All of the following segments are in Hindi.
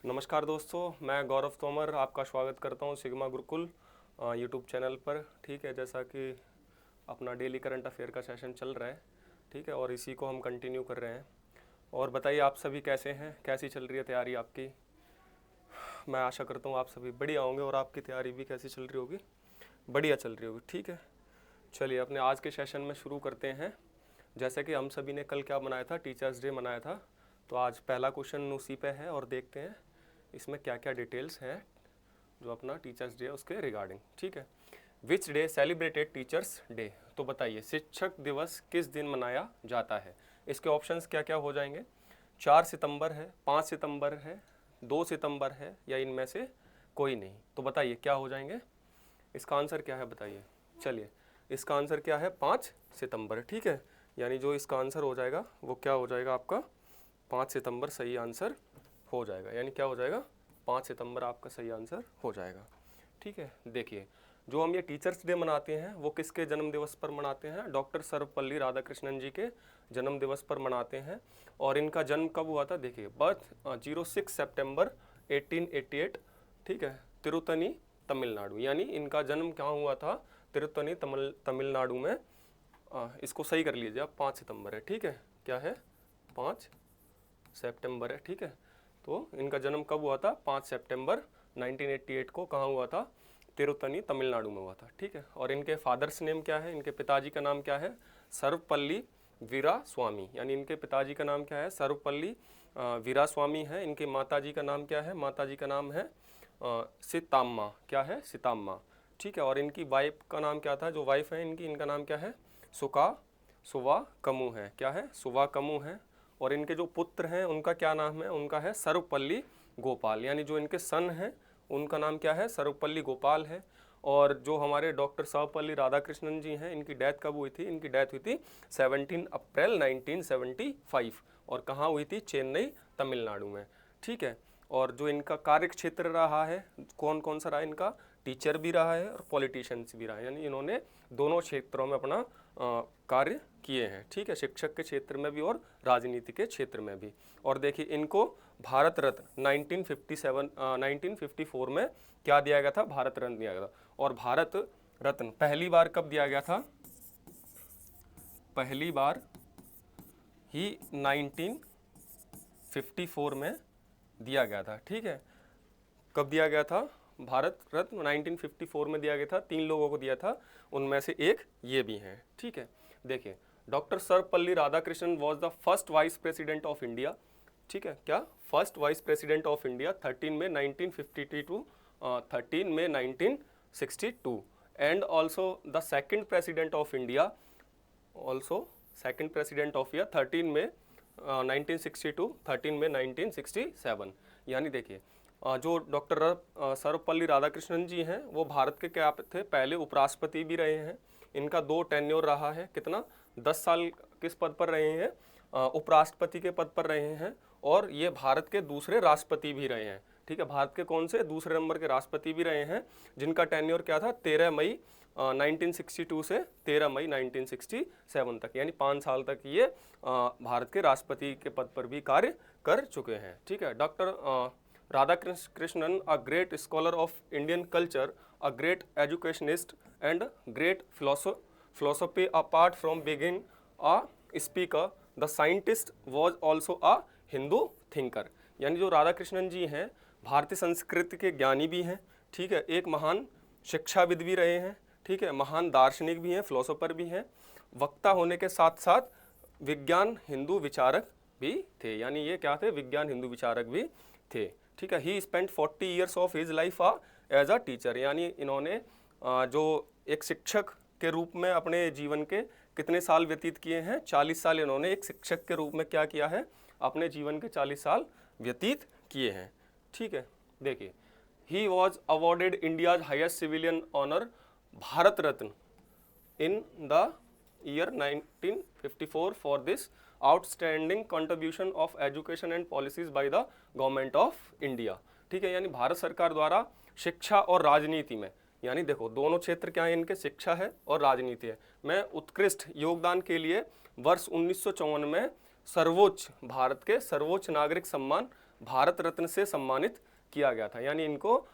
नमस्कार दोस्तों, मैं गौरव तोमर आपका स्वागत करता हूं सिग्मा गुरुकुल यूट्यूब चैनल पर। ठीक है, जैसा कि अपना डेली करंट अफेयर का सेशन चल रहा है, ठीक है, और इसी को हम कंटिन्यू कर रहे हैं। और बताइए आप सभी कैसे हैं, कैसी चल रही है तैयारी आपकी। मैं आशा करता हूँ आप सभी बढ़िया होंगे और आपकी तैयारी भी कैसी चल रही होगी, बढ़िया चल रही होगी। ठीक है, चलिए अपने आज के सेशन में शुरू करते हैं। जैसे कि हम सभी ने कल क्या मनाया था, टीचर्स डे मनाया था, तो आज पहला क्वेश्चन उसी पे है और देखते हैं इसमें क्या क्या डिटेल्स हैं जो अपना टीचर्स डे उसके रिगार्डिंग। ठीक है, which day celebrated teachers day, तो बताइए शिक्षक दिवस किस दिन मनाया जाता है। इसके ऑप्शंस क्या क्या हो जाएंगे, 4 सितंबर है, 5 सितंबर है, 2 सितंबर है, या इनमें से कोई नहीं। तो बताइए क्या हो जाएंगे, इसका आंसर क्या है बताइए। चलिए, इसका आंसर क्या है, 5 सितंबर। ठीक है, यानी जो इसका आंसर हो जाएगा वो क्या हो जाएगा आपका, 5 सितंबर सही आंसर हो जाएगा। यानी क्या हो जाएगा, 5 सितंबर आपका सही आंसर हो जाएगा। ठीक है, देखिए जो हम ये टीचर्स डे मनाते हैं वो किसके जन्म दिवस पर मनाते हैं, डॉक्टर सर्वपल्ली राधाकृष्णन जी के जन्म दिवस पर मनाते हैं। और इनका जन्म कब हुआ था, देखिए बर्थ 06 सितंबर 1888, ठीक है, तिरुतनी तमिलनाडु। यानी इनका जन्म कहाँ हुआ था, तिरुतनी तमिलनाडु में। इसको सही कर लीजिए आप, 5 सितंबर है। ठीक है, क्या है, 5 सितंबर है। ठीक है, तो इनका जन्म कब हुआ था, 5 सितंबर 1988 को कहाँ हुआ था, तिरुतनी तमिलनाडु में हुआ था। ठीक है, और इनके फादर्स नेम क्या है, इनके पिताजी का नाम क्या है, सर्वपल्ली वीरा स्वामी। यानी इनके पिताजी का नाम क्या है, सर्वपल्ली वीरा स्वामी है। इनके माताजी का नाम क्या है, माताजी का नाम है सीताम्मा। क्या है, सीताम्मा। ठीक है, और इनकी वाइफ का नाम क्या था, जो वाइफ है इनकी, इनका नाम क्या है, सुवा कमू है। क्या है, सुवा कमू है। और इनके जो पुत्र हैं उनका क्या नाम है, उनका है सर्वपल्ली गोपाल। यानी जो इनके सन हैं उनका नाम क्या है, सर्वपल्ली गोपाल है। और जो हमारे डॉक्टर सर्वपल्ली राधाकृष्णन जी हैं, इनकी डेथ कब हुई थी, इनकी डेथ हुई थी 17 अप्रैल 1975। और कहाँ हुई थी, चेन्नई तमिलनाडु में। ठीक है, और जो इनका कार्य क्षेत्र रहा है, कौन कौन सा रहा है इनका, टीचर भी रहा है और पॉलिटिशियंस भी रहा है। यानी इन्होंने दोनों क्षेत्रों में अपना कार्य किए हैं। ठीक है, शिक्षक के क्षेत्र में भी और राजनीति के क्षेत्र में भी। और देखिए इनको भारत रत्न 1954 में क्या दिया गया था, भारत रत्न दिया गया था। और भारत रत्न पहली बार कब दिया गया था, पहली बार ही 1954 में दिया गया था। ठीक है, कब दिया गया था, भारत रत्न 1954 में दिया गया था। 3 लोगों को दिया था, उनमें से एक ये भी हैं। ठीक है, देखिए doctor Sarvepalli Radhakrishnan was the first vice president of India. ठीक है, क्या, first vice president of India 13 में 1952 13 में 1962। And also the second president of India, also second president of India 13 में 1962, 13 में 1967। यानी देखिए जो डॉक्टर सर्वपल्ली राधाकृष्णन जी हैं वो भारत के क्या थे, पहले उपराष्ट्रपति भी रहे हैं। इनका 2 टेन्योर रहा है, कितना, 10 साल किस पद पर रहे हैं, उपराष्ट्रपति के पद पर रहे हैं। और ये भारत के दूसरे राष्ट्रपति भी रहे हैं। ठीक है, भारत के कौन से, दूसरे नंबर के राष्ट्रपति भी रहे हैं, जिनका टेन्योर क्या था, 13 मई 1962 से 13 मई 1967 तक। यानी 5 साल तक ये भारत के राष्ट्रपति के पद पर भी कार्य कर चुके हैं। ठीक है, doctor Radhakrishnan, a great scholar of Indian culture, a great educationist, and great philosophy. Apart from being a speaker, the scientist was also a Hindu thinker. यानी जो राधाकृष्णन जी हैं भारतीय संस्कृति के ज्ञानी भी हैं। ठीक है, एक महान शिक्षाविद भी रहे हैं। ठीक है, महान दार्शनिक भी हैं, फिलोसोफर भी हैं, वक्ता होने के साथ साथ विज्ञान हिंदू विचारक भी थे। यानी ये क्या थे, विज्ञान हिंदू विचारक भी थे। ठीक है, he spent 40 years of his life as a teacher. यानी इन्होंने जो एक शिक्षक के रूप में अपने जीवन के कितने साल व्यतीत किए हैं, 40 साल इन्होंने एक शिक्षक के रूप में क्या किया है, अपने जीवन के 40 साल व्यतीत किए हैं। ठीक है, देखिए he was awarded India's highest civilian honour Bharat Ratna in the year 1954 for this outstanding contribution of education and policies by the government of India। ठीक है, यानी भारत सरकार द्वारा शिक्षा और राजनीति में, यानी देखो दोनों क्षेत्र क्या है इनके, शिक्षा है और राजनीति है, में उत्कृष्ट योगदान के लिए वर्ष 1954 में सर्वोच्च, भारत के सर्वोच्च नागरिक सम्मान भारत रत्न से सम्मानित किया गया था। यानी इनको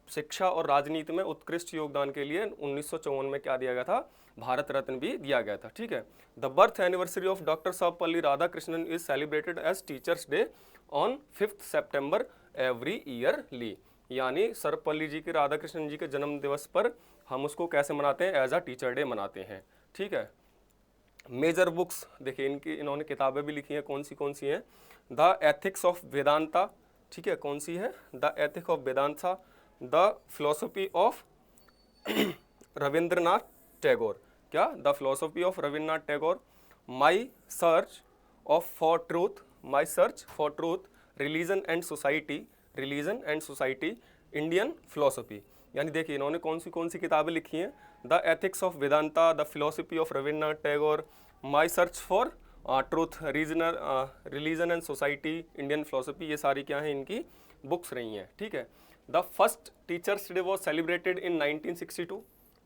शिक्षा और राजनीति में उत्कृष्ट योगदान के लिए 1954 में क्या दिया गया था, भारत रत्न भी दिया गया था। ठीक है। The birth anniversary of doctor Sarvepalli Radhakrishnan is celebrated as teachers day on 5 September every yearly. यानी सर्वपल्ली जी के, राधाकृष्णन जी के जन्म दिवस पर हम उसको कैसे मनाते हैं, एज अ टीचर डे मनाते हैं। ठीक है। मेजर बुक्स देखिए इन्होंने किताबें भी लिखी हैं, कौन सी हैं, द एथिक्स ऑफ वेदांता, ठीक है, कौन सी है, the ethics of Vedanta, the philosophy of Rabindranath Tagore, क्या, the philosophy of Rabindranath Tagore, my search for truth, religion and society, Indian philosophy. यानी देखिए इन्होंने कौन सी किताबें लिखी हैं, the ethics of Vedanta, the philosophy of Rabindranath Tagore, my search for truth, religion and society, Indian philosophy, ये सारी क्या हैं, इनकी बुक्स रही हैं। ठीक है। The first teachers day was celebrated in 1962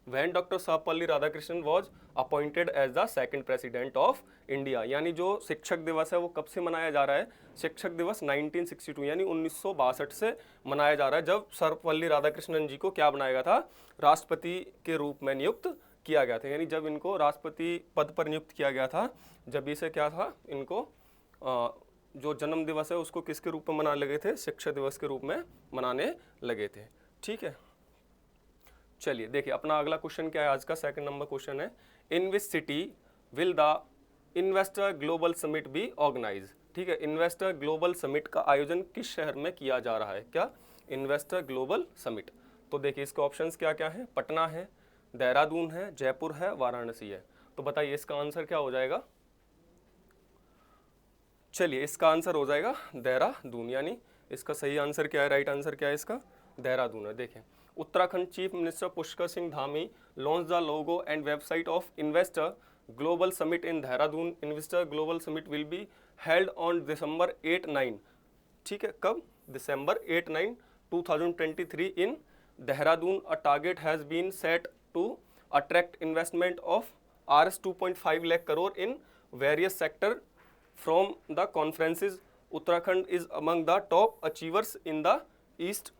when Dr. Sarvepalli Radhakrishnan was appointed as the second president of India। यानी जो शिक्षक दिवस है वो कब से मनाया जा रहा है, शिक्षक दिवस 1962 यानी 1962 से मनाया जा रहा है, जब सर्वपल्ली राधाकृष्णन जी को क्या बनाया गया था, राष्ट्रपति के रूप में नियुक्त किया गया था। यानी जब इनको राष्ट्रपति पद पर नियुक्त किया गया था, जब इसे क्या था, इनको जो जन्म दिवस है उसको किसके रूप में मनाने लगे थे, शिक्षक दिवस के रूप में मनाने लगे थे। ठीक है। चलिए देखिए अपना अगला क्वेश्चन क्या है, आज का सेकंड नंबर क्वेश्चन है, in which city will the investor global summit be organize. ठीक है। इन्वेस्टर ग्लोबल समिट का आयोजन किस शहर में किया जा रहा है, क्या, इन्वेस्टर ग्लोबल समिट। तो देखिए इसके ऑप्शंस क्या क्या है, पटना है, देहरादून है, जयपुर है, वाराणसी है। तो बताइए इसका आंसर क्या हो जाएगा। चलिए इसका आंसर हो जाएगा देहरादून। यानी इसका सही आंसर क्या है, राइट आंसर क्या है इसका, देहरादून है। देखें, Uttarakhand chief minister Pushkar Singh Dhami launch the logo and website of investor global summit in Dehradun. Investor global summit will be held on December 8-9। ठीक है, कब, December 8-9 2023 in Dehradun. A target has been set to attract investment of Rs 2.5 lakh crore in various sector from the conferences. Uttarakhand is among the top achievers in the east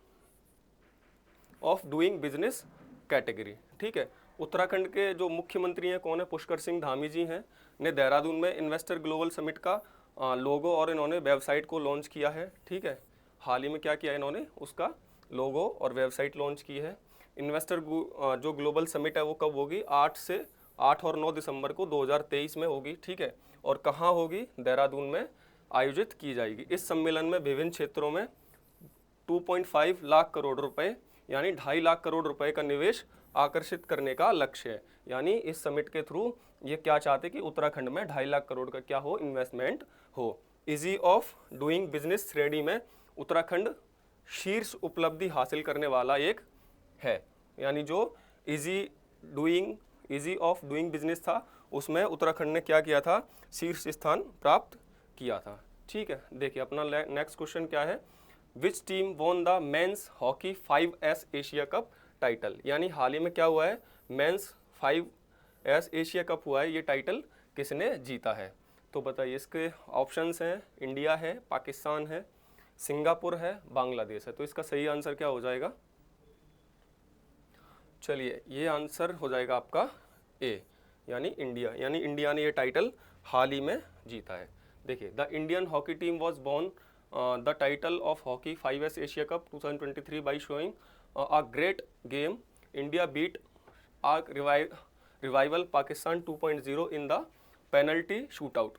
of doing business category. ठीक है। उत्तराखंड के जो मुख्यमंत्री हैं कौन है, पुष्कर सिंह धामी जी हैं, ने देहरादून में इन्वेस्टर ग्लोबल समिट का लोगो और इन्होंने वेबसाइट को लॉन्च किया है। ठीक है। हाल ही में क्या किया इन्होंने, उसका लोगो और वेबसाइट लॉन्च की है। इन्वेस्टर जो ग्लोबल समिट है वो कब होगी, 8 और 9 दिसंबर को 2023 में होगी। ठीक है। और कहाँ होगी, देहरादून में आयोजित की जाएगी। इस सम्मेलन में विभिन्न क्षेत्रों में 2.5 लाख करोड़ रुपए यानी 2.5 लाख करोड़ रुपए का निवेश आकर्षित करने का लक्ष्य है। यानी इस समिट के थ्रू ये क्या चाहते कि उत्तराखंड में 2.5 लाख करोड़ का क्या हो, इन्वेस्टमेंट हो। इजी ऑफ डूइंग बिजनेस श्रेणी में उत्तराखंड शीर्ष उपलब्धि हासिल करने वाला एक है। यानी जो इजी ऑफ डूइंग बिजनेस था उसमें उत्तराखंड ने क्या किया था, शीर्ष स्थान प्राप्त किया था। ठीक है। देखिए अपना नेक्स्ट क्वेश्चन क्या है, which team von the men's hockey 5S Asia cup title. यानी हाल ही में क्या हुआ है, मेंस 5S एशिया कप हुआ है, ये टाइटल किसने जीता है। तो बताइए इसके ऑप्शंस हैं, इंडिया है, पाकिस्तान है, सिंगापुर है, बांग्लादेश है। तो इसका सही आंसर क्या हो जाएगा, चलिए ये आंसर हो जाएगा आपका ए, यानी इंडिया। यानी इंडिया ने ये टाइटल हाल ही में जीता है। देखिए, the Indian hockey team was born the title of hockey 5S Asia Cup 2023 by showing a great game. India beat our rival Pakistan 2.0 in the penalty shootout.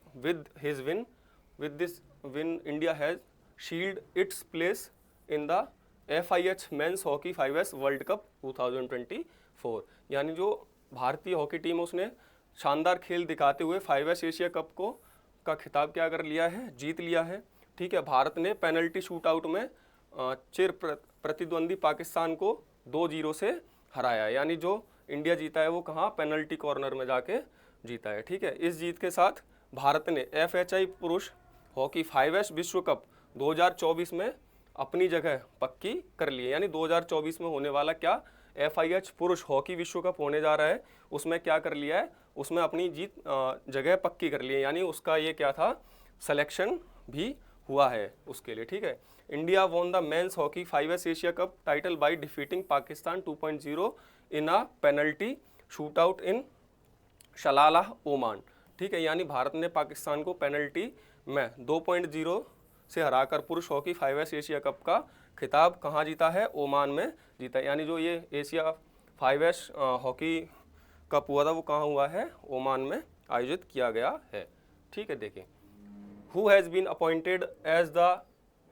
With this win, India has shielded its place in the FIH Men's Hockey 5S World Cup 2024। यानी जो भारतीय हॉकी टीम उसने शानदार खेल दिखाते हुए 5S एशिया कप का खिताब क्या कर लिया है, जीत लिया है। ठीक है। भारत ने पेनल्टी शूटआउट में चिर प्रतिद्वंदी पाकिस्तान को 2-0 से हराया। यानी जो इंडिया जीता है वो कहाँ, पेनल्टी कॉर्नर में जाके जीता है। ठीक है। इस जीत के साथ भारत ने FHI पुरुष हॉकी 5S विश्व कप 2024 में अपनी जगह पक्की कर ली है। यानी 2024 में होने वाला क्या, FIH पुरुष हॉकी विश्व कप होने जा रहा है, उसमें क्या कर लिया है, उसमें अपनी जगह पक्की कर ली है। यानी उसका ये क्या था, सिलेक्शन भी हुआ है उसके लिए, ठीक है। India won the men's hockey 5S Asia cup title by defeating Pakistan 2.0 in a penalty shootout in Salalah Oman, ठीक है। यानी भारत ने पाकिस्तान को पेनल्टी में 2.0 से हराकर पुरुष हॉकी 5S एशिया कप का खिताब कहाँ जीता है, ओमान में जीता है। यानी जो ये एशिया 5S हॉकी कप हुआ था वो कहाँ हुआ है, ओमान में आयोजित किया गया है, ठीक है। देखिए, who has been appointed as the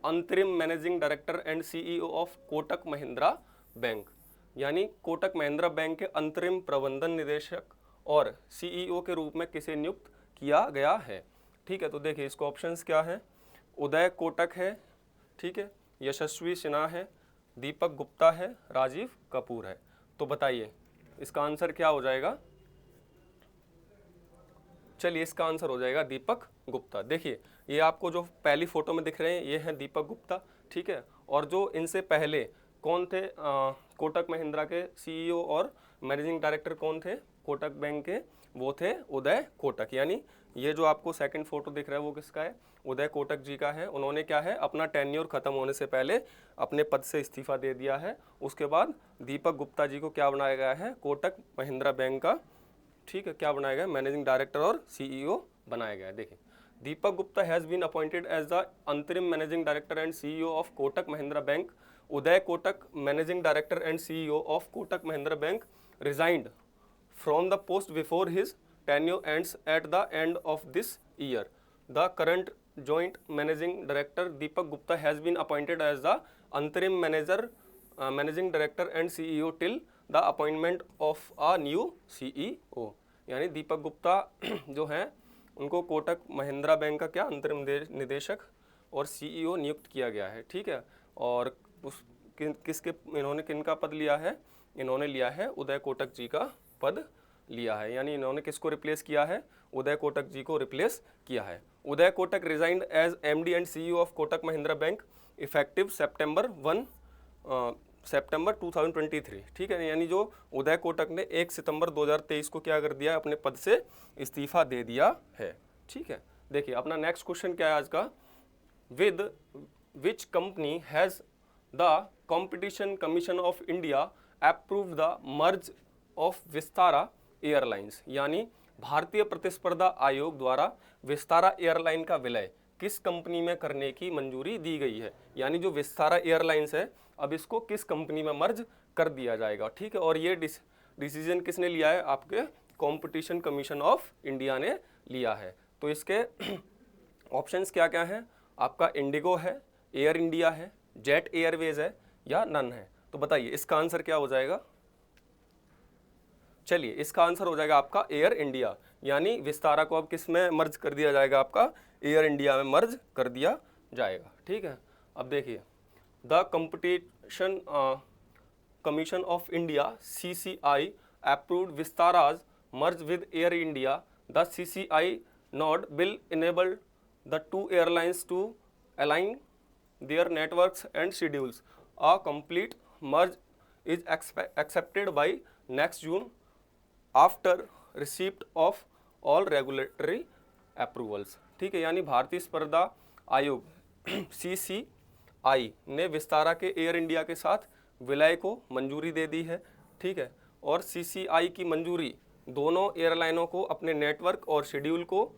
अंतरिम managing director and CEO of Kotak Mahindra bank, यानी कोटक महिंद्रा बैंक के अंतरिम प्रबंधन निदेशक और CEO के रूप में किसे नियुक्त किया गया है, ठीक है। तो देखिए इसको ऑप्शंस क्या है, उदय कोटक है, ठीक है, यशस्वी सिन्हा है, दीपक गुप्ता है, राजीव कपूर है। तो बताइए इसका आंसर क्या हो जाएगा। चलिए इसका आंसर हो जाएगा दीपक गुप्ता। देखिए ये आपको जो पहली फोटो में दिख रहे हैं ये हैं दीपक गुप्ता, ठीक है। और जो इनसे पहले कौन थे, कोटक महिंद्रा के CEO और मैनेजिंग डायरेक्टर कौन थे कोटक बैंक के, वो थे उदय कोटक। यानी ये जो आपको सेकंड फोटो दिख रहा है वो किसका है, उदय कोटक जी का है। उन्होंने क्या है, अपना टेन्योर खत्म होने से पहले अपने पद से इस्तीफा दे दिया है। उसके बाद दीपक गुप्ता जी को क्या बनाया गया है, कोटक महिंद्रा बैंक का, ठीक है, क्या बनाया गया, मैनेजिंग डायरेक्टर और CEO बनाया गया है। देखिए Deepak Gupta has been appointed as the अंतरिम managing director and CEO of Kotak Mahindra bank. Uday Kotak, managing director and CEO of Kotak Mahindra bank, resigned from the post before his tenure ends at the end of this year. The current joint managing director Deepak Gupta has been appointed as the interim managing director and CEO till the appointment of a new CEO. यानी दीपक गुप्ता जो हैं उनको कोटक महिंद्रा बैंक का क्या अंतरिम निदेशक और CEO नियुक्त किया गया है, ठीक है। और उस किसके इन्होंने किनका पद लिया है, इन्होंने लिया है उदय कोटक जी का पद लिया है। यानी इन्होंने किसको रिप्लेस किया है, उदय कोटक जी को रिप्लेस किया है। Uday Kotak resigned as MD and CEO of Kotak Mahindra bank effective September 2023, ठीक है। यानी जो उदय कोटक ने 1 सितंबर 2023 को क्या कर दिया, अपने पद से इस्तीफा दे दिया है, ठीक है। देखिए अपना नेक्स्ट क्वेश्चन क्या है आज का, with which company has the competition commission of India approve the merge of Vistara airlines. यानी भारतीय प्रतिस्पर्धा आयोग द्वारा विस्तारा एयरलाइन का विलय किस कंपनी में करने की मंजूरी दी गई है। यानी जो विस्तारा एयरलाइंस है अब इसको किस कंपनी में मर्ज कर दिया जाएगा, ठीक है। और ये डिसीजन किसने लिया है, आपके कॉम्पिटिशन कमीशन ऑफ इंडिया ने लिया है। तो इसके ऑप्शंस क्या क्या हैं, आपका इंडिगो है, एयर इंडिया है, जेट एयरवेज है या नन है। तो बताइए इसका आंसर क्या हो जाएगा। चलिए इसका आंसर हो जाएगा आपका एयर इंडिया। यानी विस्तारा को अब किस में मर्ज कर दिया जाएगा, आपका एयर इंडिया में मर्ज कर दिया जाएगा, ठीक है। अब देखिए the competition commission of India CCI approved Vistara's merge with Air India. The CCI nod will enable the two airlines to align their networks and schedules. A complete merge is accepted by next June after receipt of all regulatory approvals, ठीक है। यानी भारतीय स्पर्धा आयोग CCI ने विस्तारा के एयर इंडिया के साथ विलय को मंजूरी दे दी है, ठीक है। और CCI की मंजूरी दोनों एयरलाइनों को अपने नेटवर्क और शेड्यूल को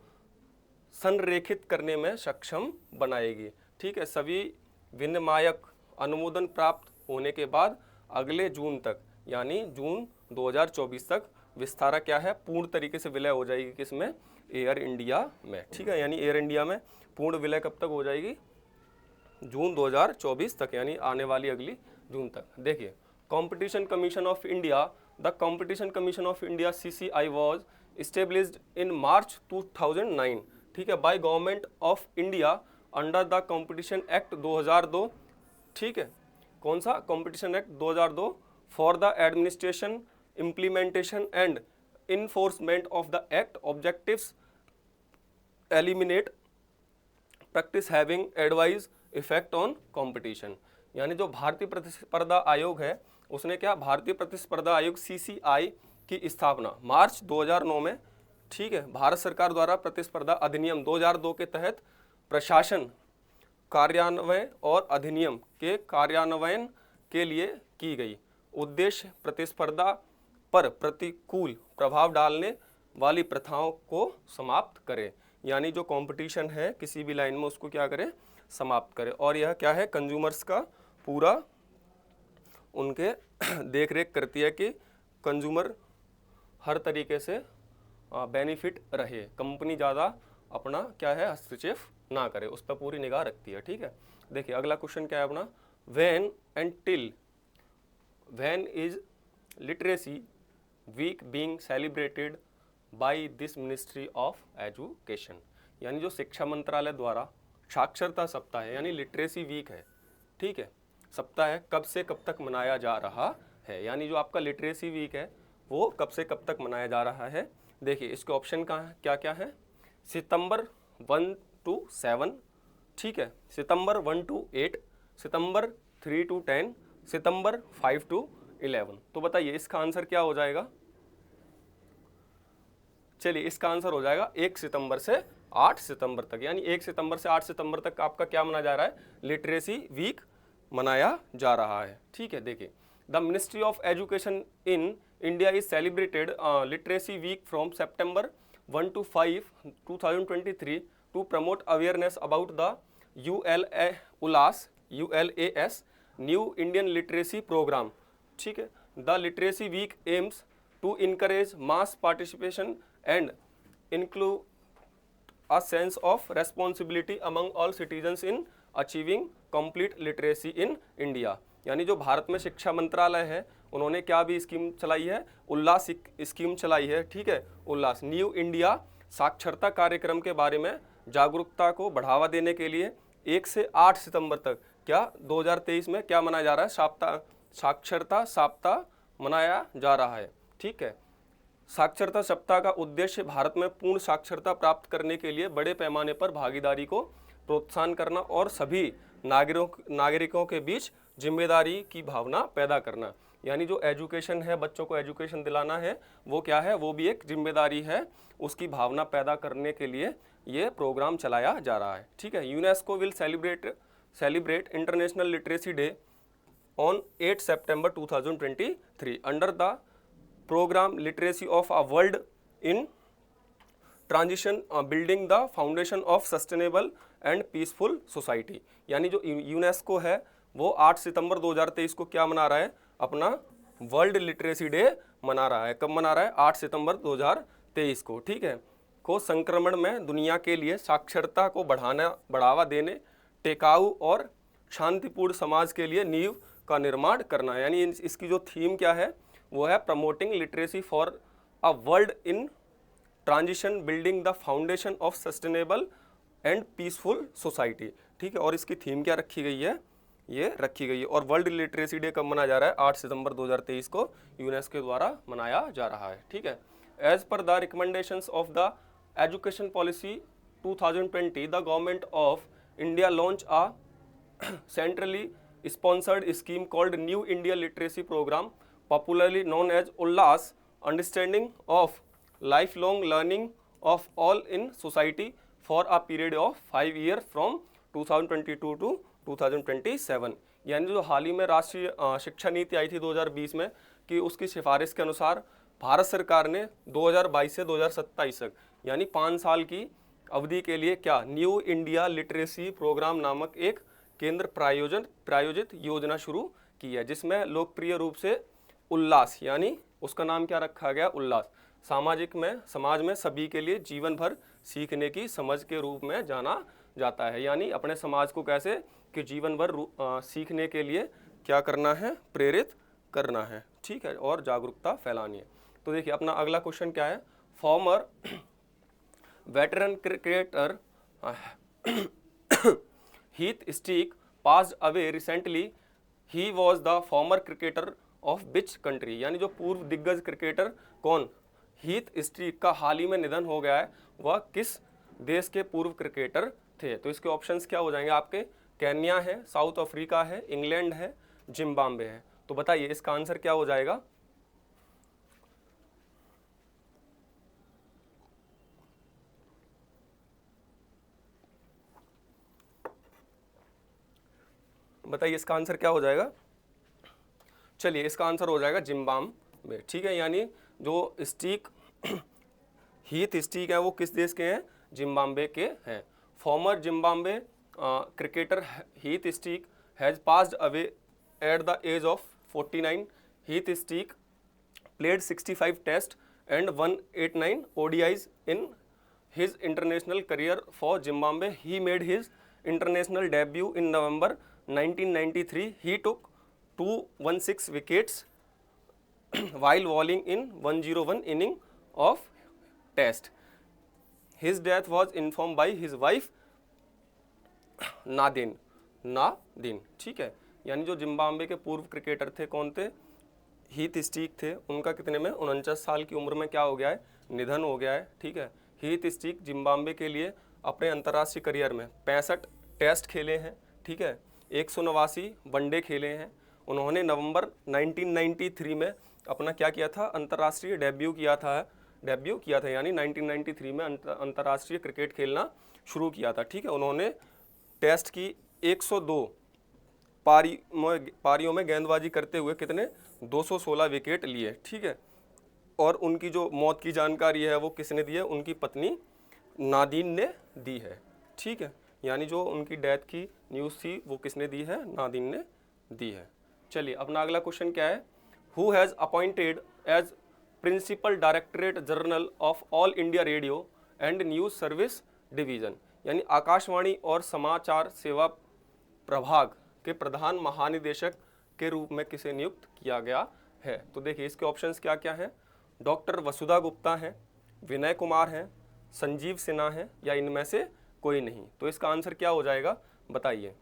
संरेखित करने में सक्षम बनाएगी, ठीक है। सभी विनियामक अनुमोदन प्राप्त होने के बाद अगले जून तक, यानी जून 2024 तक विस्तारा क्या है, पूर्ण तरीके से विलय हो जाएगी किसमें, एयर इंडिया में, ठीक है। यानी एयर इंडिया में पूर्ण विलय कब तक हो जाएगी, जून 2024 तक, यानी आने वाली अगली जून तक। देखिए competition commission of India, the competition commission of India CCI was established in March 2009, ठीक है, by government of India under the competition act 2002, ठीक है। कौन सा, competition act 2002 for the administration implementation and enforcement of the act, objectives eliminate practice having adverse effect on competition. यानी जो भारतीय प्रतिस्पर्धा आयोग है उसने क्या, भारतीय प्रतिस्पर्धा आयोग CCI की स्थापना मार्च 2009 में, ठीक है, भारत सरकार द्वारा प्रतिस्पर्धा अधिनियम 2002 के तहत प्रशासन कार्यान्वयन और अधिनियम के कार्यान्वयन के लिए की गई। उद्देश्य प्रतिस्पर्धा पर प्रतिकूल प्रभाव डालने वाली प्रथाओं को समाप्त करे, यानी जो कंपटीशन है किसी भी लाइन में उसको क्या करे, समाप्त करे। और यह क्या है, कंज्यूमर्स का पूरा उनके देख रेख करती है कि कंज्यूमर हर तरीके से बेनिफिट रहे, कंपनी ज़्यादा अपना क्या है हस्तक्षेप ना करे, उस पर पूरी निगाह रखती है। ठीक है, देखिए अगला क्वेश्चन क्या है अपना, when and till when is literacy week being celebrated by this ministry of education, यानी जो शिक्षा मंत्रालय द्वारा साक्षरता सप्ताह है यानी लिटरेसी वीक है, ठीक है, सप्ताह है, कब से कब तक मनाया जा रहा है, यानी जो आपका लिटरेसी वीक है वो कब से कब तक मनाया जा रहा है। देखिए इसके ऑप्शन कहाँ क्या क्या है, सितंबर 1 to 7, ठीक है, सितंबर 1 to 8, September 3 to 10, September 5 to 11। तो बताइए इसका आंसर क्या हो जाएगा। चलिए इसका आंसर हो जाएगा 1 सितंबर से 8 सितंबर तक, यानी 1 सितंबर से 8 सितंबर तक आपका क्या मनाया जा रहा है, लिटरेसी वीक मनाया जा रहा है। ठीक है, देखिए the ministry of education in India is celebrated literacy week from September 1 to 5, 2023 to promote awareness about the ULAS new Indian literacy programme. ठीक है, the literacy week aims to encourage mass participation and include a sense of responsibility among all citizens in achieving complete literacy in India। यानी जो भारत में शिक्षा मंत्रालय है उन्होंने क्या भी स्कीम चलाई है, उल्लास स्कीम चलाई है। ठीक है, उल्लास न्यू इंडिया साक्षरता कार्यक्रम के बारे में जागरूकता को बढ़ावा देने के लिए 1 से 8 सितंबर तक क्या 2023 में क्या मनाया जा रहा है, साक्षरता सप्ताह मनाया जा रहा है। ठीक है, साक्षरता सप्ताह का उद्देश्य भारत में पूर्ण साक्षरता प्राप्त करने के लिए बड़े पैमाने पर भागीदारी को प्रोत्साहन करना और सभी नागरिकों के बीच जिम्मेदारी की भावना पैदा करना, यानी जो एजुकेशन है, बच्चों को एजुकेशन दिलाना है, वो क्या है, वो भी एक जिम्मेदारी है, उसकी भावना पैदा करने के लिए ये प्रोग्राम चलाया जा रहा है। ठीक है, UNESCO will celebrate international literacy day on 8 September 2023 under the programme literacy of a world in transition building the foundation of sustainable and peaceful society. यानी जो यूनेस्को है वो 8 सितंबर 2023 को क्या मना रहा है, अपना वर्ल्ड लिटरेसी डे मना रहा है। कब मना रहा है, 8 सितंबर 2023 को। ठीक है, को संक्रमण में दुनिया के लिए साक्षरता को बढ़ावा देने, टिकाऊ और शांतिपूर्ण समाज के लिए नींव का निर्माण करना है। यानी इसकी जो थीम क्या है वो है promoting literacy for a world in transition building the foundation of sustainable and peaceful society. ठीक है, और इसकी थीम क्या रखी गई है, ये रखी गई है। और वर्ल्ड लिटरेसी डे कब मनाया जा रहा है, 8 सितंबर 2023 को यूनेस्को द्वारा मनाया जा रहा है। ठीक है, as per the recommendations of the education policy 2020 the government of India launch a centrally sponsored scheme called new India literacy programme popularly known as ULLAS, understanding of lifelong learning of all in society for a period of 5 years from 2022 to 2027। यानी जो हाल ही में राष्ट्रीय शिक्षा नीति आई थी 2020 में कि उसकी सिफारिश के अनुसार भारत सरकार ने 2022 से 2027 तक यानी 5 साल की अवधि के लिए क्या न्यू इंडिया लिटरेसी प्रोग्राम नामक एक केंद्र प्रायोजित योजना शुरू की है, जिसमें लोकप्रिय रूप से उल्लास, यानी उसका नाम क्या रखा गया, उल्लास, समाज में सभी के लिए जीवन भर सीखने की समझ के रूप में जाना जाता है। यानी अपने समाज को कैसे कि जीवन भर सीखने के लिए क्या करना है, प्रेरित करना है। ठीक है, और जागरूकता फैलानी है। तो देखिए अपना अगला क्वेश्चन क्या है, farmer veteran cricketer Heath streak passed away recently, he was the former cricketer of which country. यानी जो पूर्व दिग्गज क्रिकेटर कौन, हीथ स्ट्रीक का हाल ही में निधन हो गया है, वह किस देश के पूर्व क्रिकेटर थे। तो इसके ऑप्शंस क्या हो जाएंगे आपके, केन्या है, साउथ अफ्रीका है, इंग्लैंड है, जिम्बाब्वे है। तो बताइए इसका आंसर क्या हो जाएगा। बताइए इसका आंसर क्या हो जाएगा। चलिए इसका आंसर हो जाएगा जिम्बाब्वे, ठीक है। यानी जो स्टीक हीथ स्टीक है वो किस देश के हैं, जिम्बाब्वे के हैं। Former Zimbabwe cricketer Heath Streak has passed away at the age of 49। Heath Streak played 65 tests and 189 ODIs in his international career for Zimbabwe. He made his international debut in November 1993. He took 216 wickets while bowling in 101 inning of test. His death was informed by his wife नादिन, ठीक है। यानी जो जिम्बाब्वे के पूर्व क्रिकेटर थे कौन थे, हीथ स्टीक थे, उनका कितने में 49 साल की उम्र में क्या हो गया है, निधन हो गया है, ठीक है। हीथ स्टीक जिम्बाब्वे के लिए अपने अंतर्राष्ट्रीय करियर में 65 टेस्ट खेले हैं, ठीक है, 189 वनडे खेले हैं। उन्होंने नवंबर 1993 में अपना क्या किया था, अंतर्राष्ट्रीय डेब्यू किया था यानी 1993 में अंतर्राष्ट्रीय क्रिकेट खेलना शुरू किया था, ठीक है। उन्होंने टेस्ट की 102 पारियों में गेंदबाजी करते हुए कितने 216 विकेट लिए, ठीक है। और उनकी जो मौत की जानकारी है वो किसने दी है, उनकी पत्नी नादिन ने दी है, ठीक है। यानी जो उनकी डेथ की न्यूज़ थी वो किसने दी है, नादिन ने दी है। चलिए अपना अगला क्वेश्चन क्या है, who has appointed as principal directorate general of All India Radio and news service division. यानी आकाशवाणी और समाचार सेवा प्रभाग के प्रधान महानिदेशक के रूप में किसे नियुक्त किया गया है। तो देखिए इसके ऑप्शंस क्या क्या हैं, डॉक्टर वसुधा गुप्ता हैं, विनय कुमार हैं, संजीव सिन्हा हैं, या इनमें से कोई नहीं। तो इसका आंसर क्या हो जाएगा बताइए।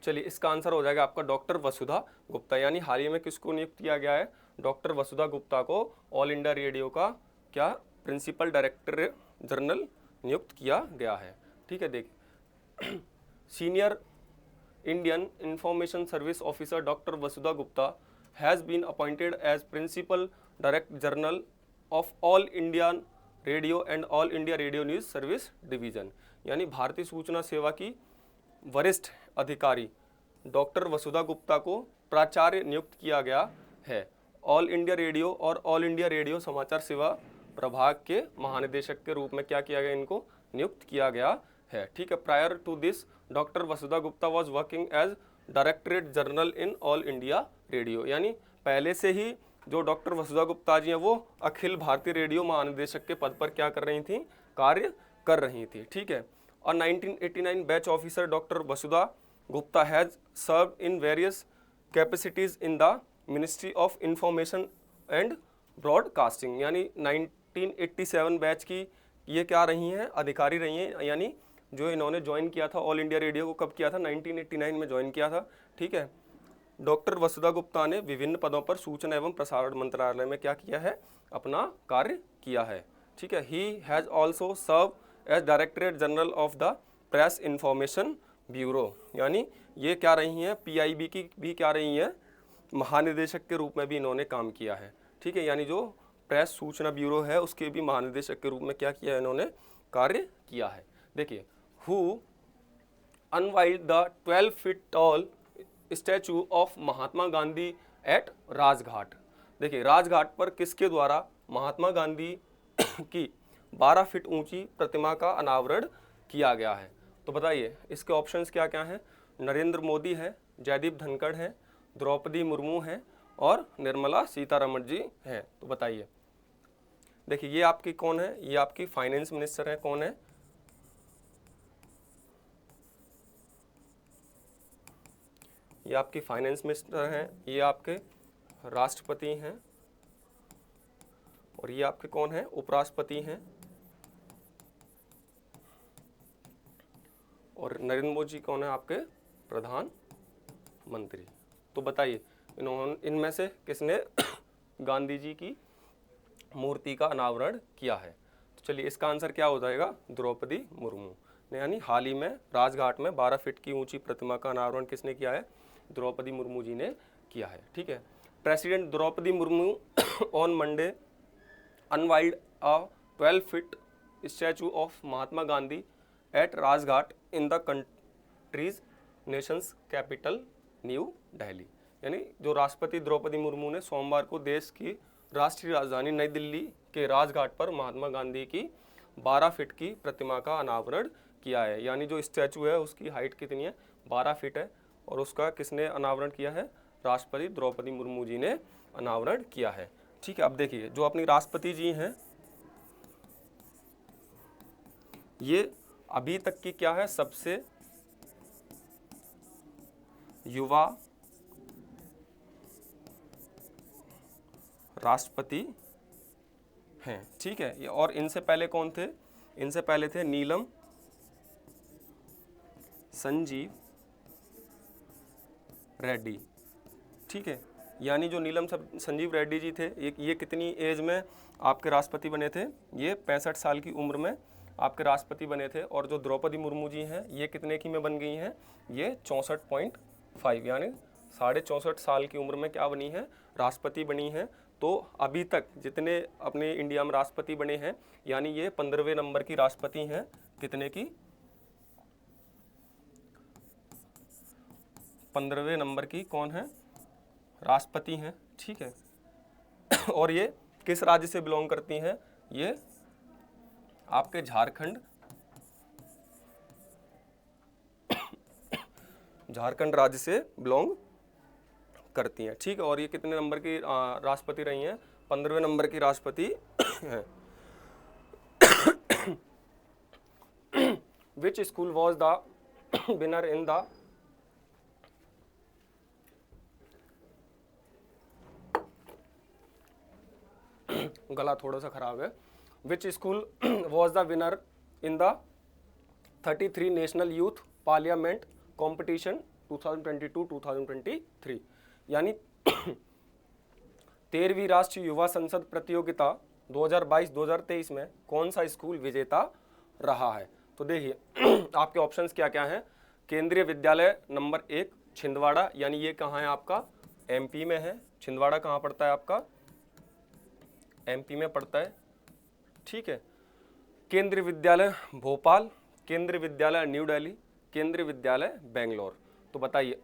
चलिए इसका आंसर हो जाएगा आपका डॉक्टर वसुधा गुप्ता। यानी हाल ही में किसको नियुक्त किया गया है, डॉक्टर वसुधा गुप्ता को ऑल इंडिया रेडियो का क्या प्रिंसिपल डायरेक्टर जनरल नियुक्त किया गया है, ठीक है। देखिए senior Indian information service officer doctor Vasudha Gupta has been appointed as principal director general of All India Radio and All India Radio news service division. यानी भारतीय सूचना सेवा की वरिष्ठ अधिकारी डॉक्टर वसुधा गुप्ता को प्राचार्य नियुक्त किया गया है। ऑल इंडिया रेडियो और ऑल इंडिया रेडियो समाचार सेवा प्रभाग के महानिदेशक के रूप में क्या किया गया, इनको नियुक्त किया गया है, ठीक है। Prior to this doctor Vasudha Gupta was working as directorate general in All India Radio. यानी पहले से ही जो डॉक्टर वसुधा गुप्ता जी हैं वो अखिल भारतीय रेडियो महानिदेशक के पद पर क्या कर रही थी, कार्य कर रही थी, ठीक है। और 1989 batch officer doctor Vasudha Gupta has serve in various capacities in the ministry of information and broadcasting. यानी 1987 बैच की ये क्या रही हैं, अधिकारी रही हैं। यानी जो इन्होंने ज्वाइन किया था ऑल इंडिया रेडियो को कब किया था, 1989 में ज्वाइन किया था, ठीक है। डॉक्टर वसुधा गुप्ता ने विभिन्न पदों पर सूचना एवं प्रसारण मंत्रालय में क्या किया है, अपना कार्य किया है, ठीक है। He has also serve as directorate general of the Press Information Bureau. यानी ये क्या रही हैं, PIB की भी क्या रही हैं, महानिदेशक के रूप में भी इन्होंने काम किया है, ठीक है। यानी जो प्रेस सूचना ब्यूरो है उसके भी महानिदेशक के रूप में क्या किया है, इन्होंने कार्य किया है। देखिए who unveiled the 12 feet tall statue of Mahatma Gandhi at Rajghat. देखिए राजघाट पर किसके द्वारा महात्मा गांधी की 12 फीट ऊंची प्रतिमा का अनावरण किया गया है। तो बताइए इसके ऑप्शंस क्या क्या हैं, नरेंद्र मोदी हैं, जयदीप धनखड़ हैं, द्रौपदी मुर्मू हैं और निर्मला सीतारमण जी हैं। तो बताइए, देखिए ये आपकी कौन है, ये आपकी फाइनेंस मिनिस्टर है, कौन है, ये आपकी फाइनेंस मिनिस्टर हैं, ये आपके राष्ट्रपति हैं और ये आपके कौन है, उपराष्ट्रपति हैं। और नरेंद्र मोदी जी कौन है, आपके प्रधानमंत्री। तो बताइए इनमें से किसने गांधी जी की मूर्ति का अनावरण किया है। तो चलिए इसका आंसर क्या हो जाएगा, द्रौपदी मुर्मू ने। यानी हाल ही में राजघाट में 12 फीट की ऊंची प्रतिमा का अनावरण किसने किया है, द्रौपदी मुर्मू जी ने किया है, ठीक है। President Draupadi Murmu on Monday unveiled a 12 feet statue of Mahatma Gandhi at Rajghat in the ट्रीज नेशंस कैपिटल न्यू दिल्ली। यानी जो राष्ट्रपति द्रौपदी मुर्मू ने सोमवार को देश की राष्ट्रीय राजधानी नई दिल्ली के राजघाट पर महात्मा गांधी की 12 फीट की प्रतिमा का अनावरण किया है। यानी जो स्टैचू है उसकी हाइट कितनी है, 12 फीट है, और उसका किसने अनावरण किया है, राष्ट्रपति द्रौपदी मुर्मू जी ने अनावरण किया है। ठीक है, अब देखिए जो अपनी राष्ट्रपति जी हैं ये अभी तक की क्या है, सबसे युवा राष्ट्रपति हैं। ठीक है, और इनसे पहले कौन थे, इनसे पहले थे नीलम संजीव रेड्डी। ठीक है, यानी जो नीलम संजीव रेड्डी जी थे ये कितनी एज में आपके राष्ट्रपति बने थे, ये 65 साल की उम्र में आपके राष्ट्रपति बने थे। और जो द्रौपदी मुर्मू जी हैं ये कितने की में बन गई हैं, ये 64.5 यानी 64.5 साल की उम्र में क्या बनी है, राष्ट्रपति बनी हैं। तो अभी तक जितने अपने इंडिया में राष्ट्रपति बने हैं यानी ये 15वें नंबर की राष्ट्रपति हैं। कितने की, 15वें नंबर की कौन है, राष्ट्रपति हैं। ठीक है, और ये किस राज्य से बिलोंग करती हैं, ये आपके झारखंड राज्य से बिलोंग करती हैं। ठीक है, और ये कितने नंबर की राष्ट्रपति रही हैं, 15वें नंबर की राष्ट्रपति हैं। Which school was the winner in the गला थोड़ा सा खराब है। Which school was the winner in the 33 national youth parliament competition 2022-2023। यानी 13वीं राष्ट्रीय युवा संसद प्रतियोगिता 2022-2023 में कौन सा स्कूल विजेता रहा है। तो देखिए आपके ऑप्शंस क्या क्या हैं। केंद्रीय विद्यालय नंबर 1 छिंदवाड़ा, यानी ये कहाँ है आपका, एमपी में है। छिंदवाड़ा कहाँ पड़ता है आपका, एमपी में पड़ता है। ठीक है, केंद्रीय विद्यालय भोपाल, केंद्रीय विद्यालय न्यू दिल्ली, केंद्रीय विद्यालय बेंगलोर। तो बताइए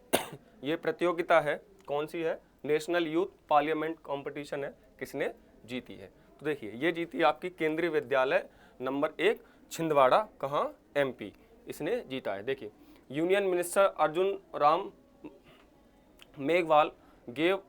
ये प्रतियोगिता है कौन सी है, नेशनल यूथ पार्लियामेंट कंपटीशन है, किसने जीती है। तो देखिए ये जीती आपकी केंद्रीय विद्यालय नंबर 1 छिंदवाड़ा, कहाँ, एमपी, इसने जीता है। देखिए union minister Arjun Ram Meghwal gave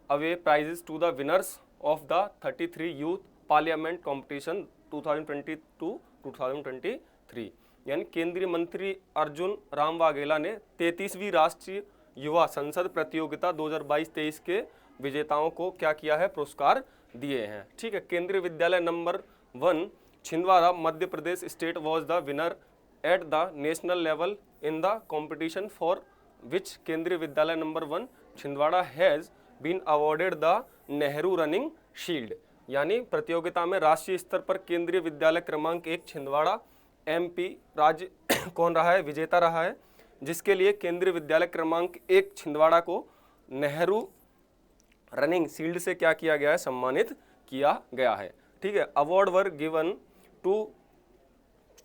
away prizes to the winners of the 33 youth parliament competition 2022-2023। यानी केंद्रीय मंत्री अर्जुन राम वाघेला ने 33वीं राष्ट्रीय युवा संसद प्रतियोगिता 2022-23 के विजेताओं को क्या किया है, पुरस्कार दिए हैं। ठीक है, Kendriya Vidyalaya number 1 Chhindwara Madhya Pradesh state was the winner at the national level in the competition for which Kendriya Vidyalaya number 1 Chhindwara has been awarded the Nehru running shield. यानी प्रतियोगिता में राष्ट्रीय स्तर पर केंद्रीय विद्यालय क्रमांक 1 छिंदवाड़ा एमपी राज्य कौन रहा है, विजेता रहा है, जिसके लिए केंद्रीय विद्यालय क्रमांक 1 छिंदवाड़ा को नेहरू रनिंग शील्ड से क्या किया गया है, सम्मानित किया गया है। ठीक है, अवार्ड वर गिवन टू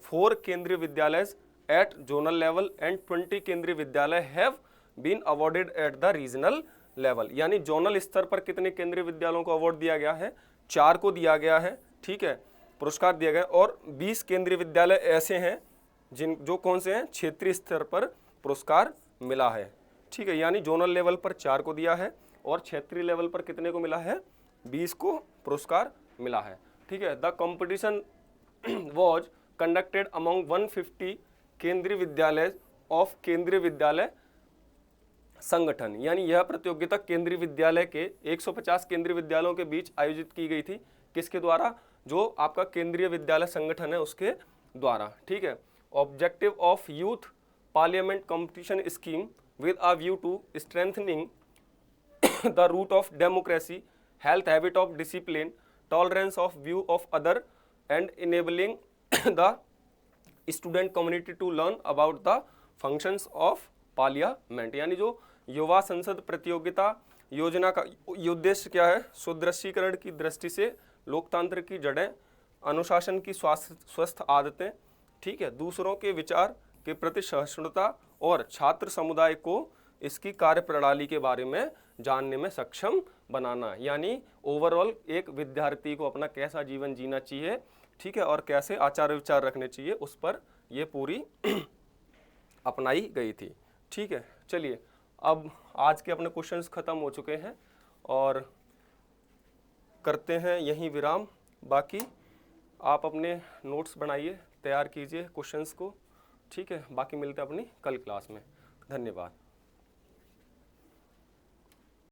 4 केंद्रीय विद्यालय eight zonal level and 20 Kendriya Vidyalaya have been awarded at the regional level. यानी जोनल स्तर पर कितने केंद्रीय विद्यालयों को अवार्ड दिया गया है, 4 को दिया गया है। ठीक है, पुरस्कार दिया गया, और 20 केंद्रीय विद्यालय ऐसे हैं जो कौन से हैं, क्षेत्रीय स्तर पर पुरस्कार मिला है। ठीक है, यानी जोनल लेवल पर 4 को दिया है और क्षेत्रीय लेवल पर कितने को मिला है, 20 को पुरस्कार मिला है। ठीक है, the competition was conducted among 150 केंद्रीय विद्यालय ऑफ केंद्रीय विद्यालय संगठन। यानी यह प्रतियोगिता केंद्रीय विद्यालय के 150 केंद्रीय विद्यालयों के बीच आयोजित की गई थी। किसके द्वारा, जो आपका केंद्रीय विद्यालय संगठन है उसके द्वारा। ठीक है, objective of youth parliament competition scheme with a view to strengthening the root of democracy, health habit of discipline, tolerance of view of other and enabling the student community to learn about the functions of parliament. यानी जो युवा संसद प्रतियोगिता योजना का उद्देश्य क्या है, सुदृढ़ीकरण की दृष्टि से लोकतंत्र की जड़ें, अनुशासन की स्वस्थ आदतें, ठीक है, दूसरों के विचार के प्रति सहिष्णुता और छात्र समुदाय को इसकी कार्यप्रणाली के बारे में जानने में सक्षम बनाना। यानी ओवरऑल एक विद्यार्थी को अपना कैसा जीवन जीना चाहिए, ठीक है, और कैसे आचार विचार रखने चाहिए, उस पर ये पूरी अपनाई गई थी। ठीक है, चलिए अब आज के अपने क्वेश्चंस खत्म हो चुके हैं और करते हैं यहीं विराम। बाकी आप अपने नोट्स बनाइए, तैयार कीजिए क्वेश्चंस को, ठीक है। बाकी मिलते हैं अपनी कल क्लास में। धन्यवाद।